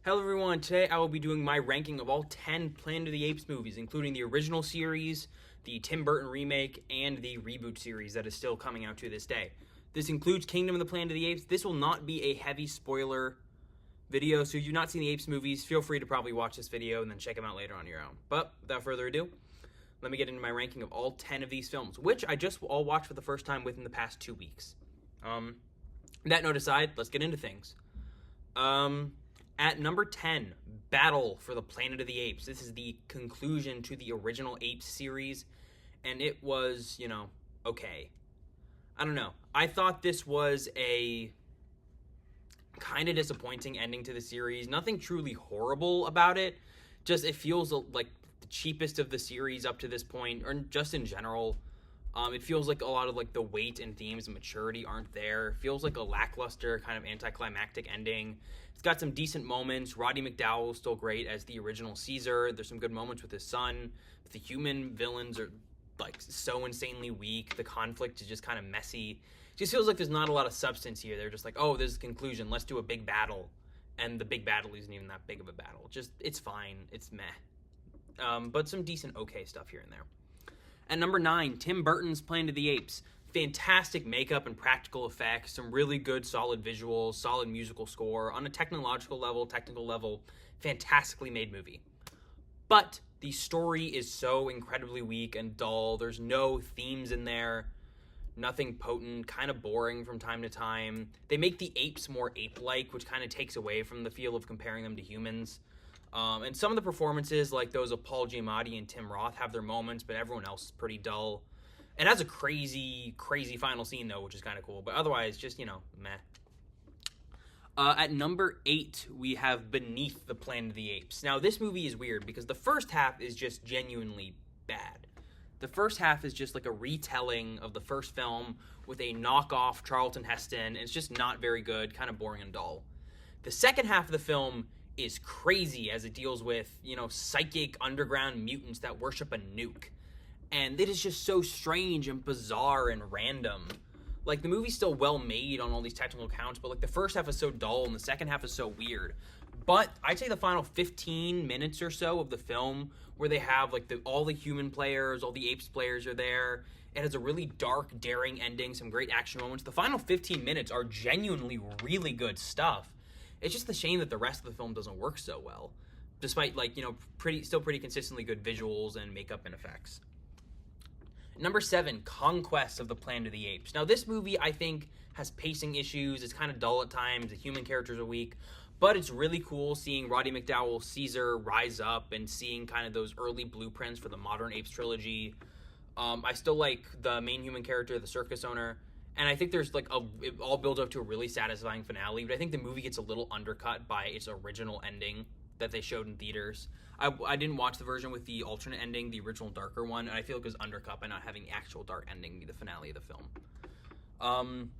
Hello everyone, today I will be doing my ranking of all 10 Planet of the Apes movies, including the original series, the Tim Burton remake, and the reboot series that is still coming out to this day. This includes Kingdom of the Planet of the Apes. This will not be a heavy spoiler video, so if you've not seen the Apes movies, feel free to probably watch this video and then check them out later on your own. But without further ado, let me get into my ranking of all 10 of these films, which I just all watched for the first time within the past 2 weeks. That note aside, let's get into things. At number 10, Battle for the Planet of the Apes. This is the conclusion to the original Apes series, and it was, okay. I don't know. I thought this was a kind of disappointing ending to the series. Nothing truly horrible about it. Just it feels like the cheapest of the series up to this point, or just in general. It feels like a lot of the weight and themes and maturity aren't there. It feels like a lackluster kind of anticlimactic ending. It's got some decent moments. Roddy McDowell is still great as the original Caesar. There's some good moments with his son. But the human villains are so insanely weak. The conflict is just kind of messy. It just feels like there's not a lot of substance here. They're just like, oh, there's a conclusion. Let's do a big battle. And the big battle isn't even that big of a battle. It's fine. It's meh. But some decent okay stuff here and there. At number 9, Tim Burton's Planet of the Apes. Fantastic makeup and practical effects, some really good solid visuals, solid musical score. On a technical level, fantastically made movie. But the story is so incredibly weak and dull. There's no themes in there. Nothing potent, kind of boring from time to time. They make the apes more ape-like, which kind of takes away from the feel of comparing them to humans. And some of the performances, like those of Paul Giamatti and Tim Roth, have their moments, but everyone else is pretty dull. It has a crazy, crazy final scene, though, which is kind of cool. But otherwise, just, meh. At number 8, we have Beneath the Planet of the Apes. Now, this movie is weird because the first half is just genuinely bad. The first half is just like a retelling of the first film with a knockoff Charlton Heston. And it's just not very good, kind of boring and dull. The second half of the film is crazy as it deals with, psychic underground mutants that worship a nuke. And it is just so strange and bizarre and random. The movie's still well made on all these technical counts, but the first half is so dull and the second half is so weird. But I'd say the final 15 minutes or so of the film, where they have all the human players, all the apes players are there. It has a really dark, daring ending, some great action moments. The final 15 minutes are genuinely really good stuff. It's just a shame that the rest of the film doesn't work so well, despite still pretty consistently good visuals and makeup and effects. Number 7, Conquest of the Planet of the Apes. Now, this movie, I think, has pacing issues. It's kind of dull at times. The human characters are weak. But it's really cool seeing Roddy McDowell's Caesar rise up and seeing kind of those early blueprints for the modern Apes trilogy. I still like the main human character, the circus owner. And I think there's it all builds up to a really satisfying finale. But I think the movie gets a little undercut by its original ending that they showed in theaters. I didn't watch the version with the alternate ending, the original darker one, and I feel like it was undercut by not having the actual dark ending be the finale of the film.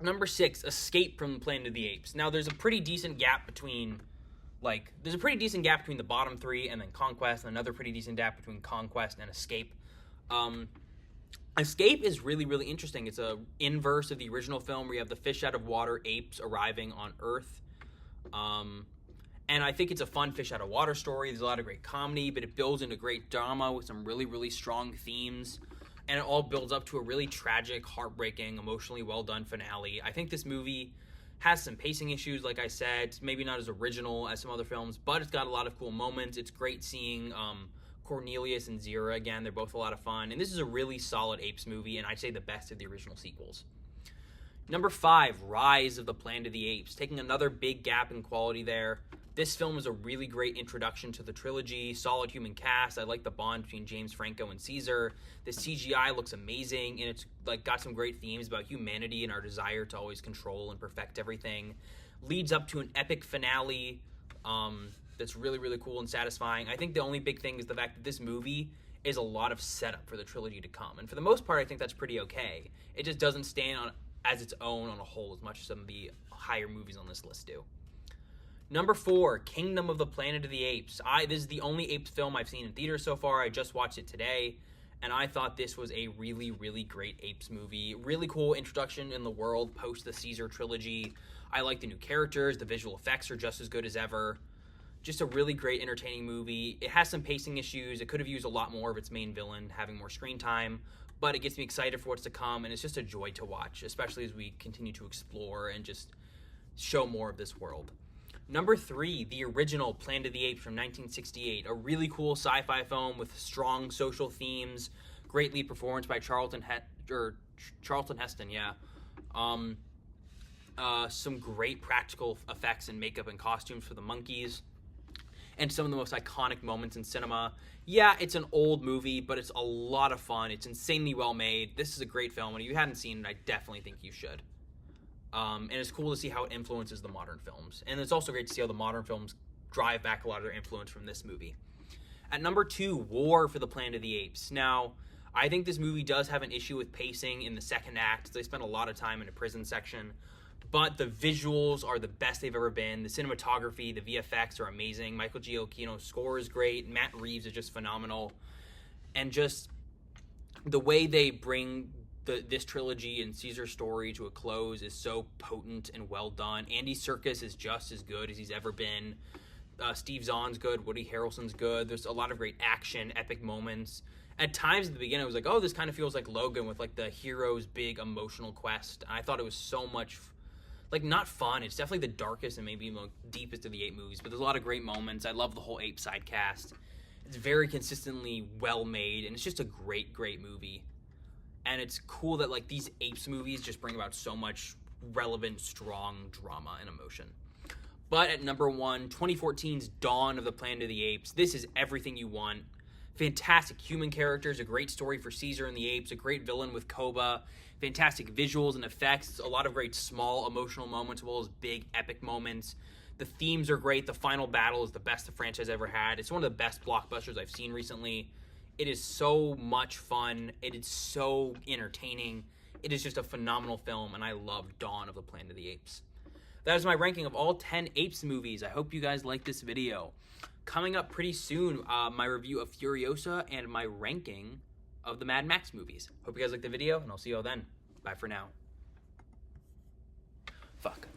Number 6, Escape from the Planet of the Apes. Now, there's a pretty decent gap between the bottom 3 and then Conquest, and another pretty decent gap between Conquest and Escape. Escape is really, really interesting. It's a inverse of the original film where you have the fish out of water apes arriving on Earth. And I think it's a fun fish out of water story. There's a lot of great comedy, but it builds into great drama with some really, really strong themes. And it all builds up to a really tragic, heartbreaking, emotionally well-done finale. I think this movie has some pacing issues, like I said. It's maybe not as original as some other films, but it's got a lot of cool moments. It's great seeing Cornelius and Zira again. They're both a lot of fun. And this is a really solid Apes movie, and I'd say the best of the original sequels. Number 5, Rise of the Planet of the Apes. Taking another big gap in quality there. This film is a really great introduction to the trilogy. Solid human cast. I like the bond between James Franco and Caesar. The CGI looks amazing, and it's got some great themes about humanity and our desire to always control and perfect everything. Leads up to an epic finale that's really, really cool and satisfying. I think the only big thing is the fact that this movie is a lot of setup for the trilogy to come. And for the most part, I think that's pretty okay. It just doesn't stand on as its own on a whole as much as some of the higher movies on this list do. Number 4, Kingdom of the Planet of the Apes. This is the only Apes film I've seen in theaters so far. I just watched it today, and I thought this was a really, really great Apes movie. Really cool introduction in the world post the Caesar trilogy. I like the new characters. The visual effects are just as good as ever. Just a really great, entertaining movie. It has some pacing issues. It could have used a lot more of its main villain having more screen time, but it gets me excited for what's to come, and it's just a joy to watch, especially as we continue to explore and just show more of this world. Number 3, the original Planet of the Apes from 1968. A really cool sci-fi film with strong social themes, great lead performance by Charlton Heston, yeah. Some great practical effects and makeup and costumes for the monkeys, and some of the most iconic moments in cinema. Yeah, it's an old movie, but it's a lot of fun. It's insanely well made. This is a great film, and if you hadn't seen it, I definitely think you should. And it's cool to see how it influences the modern films. And it's also great to see how the modern films drive back a lot of their influence from this movie. At number 2, War for the Planet of the Apes. Now, I think this movie does have an issue with pacing in the second act. They spend a lot of time in a prison section. But the visuals are the best they've ever been. The cinematography, the VFX are amazing. Michael Giacchino's score is great. Matt Reeves is just phenomenal. And just the way they bring this trilogy and Caesar's story to a close is so potent and well done. Andy Serkis is just as good as he's ever been. Steve Zahn's good. Woody Harrelson's good. There's a lot of great action, epic moments. At times at the beginning, I was like, oh, this kind of feels like Logan with like the hero's big emotional quest. And I thought it was so much not fun. It's definitely the darkest and maybe the deepest of the 8 movies, but there's a lot of great moments. I love the whole Ape side cast. It's very consistently well made, and it's just a great, great movie. And it's cool that like these Apes movies just bring about so much relevant, strong drama and emotion. But at number 1, 2014's Dawn of the Planet of the Apes. This is everything you want. Fantastic human characters, a great story for Caesar and the Apes, a great villain with Koba, fantastic visuals and effects, a lot of great small emotional moments as well as big epic moments. The themes are great. The final battle is the best the franchise ever had. It's one of the best blockbusters I've seen recently. It is so much fun. It is so entertaining. It is just a phenomenal film, and I love Dawn of the Planet of the Apes. That is my ranking of all 10 Apes movies. I hope you guys liked this video. Coming up pretty soon, my review of Furiosa and my ranking of the Mad Max movies. Hope you guys liked the video, and I'll see you all then. Bye for now. Fuck.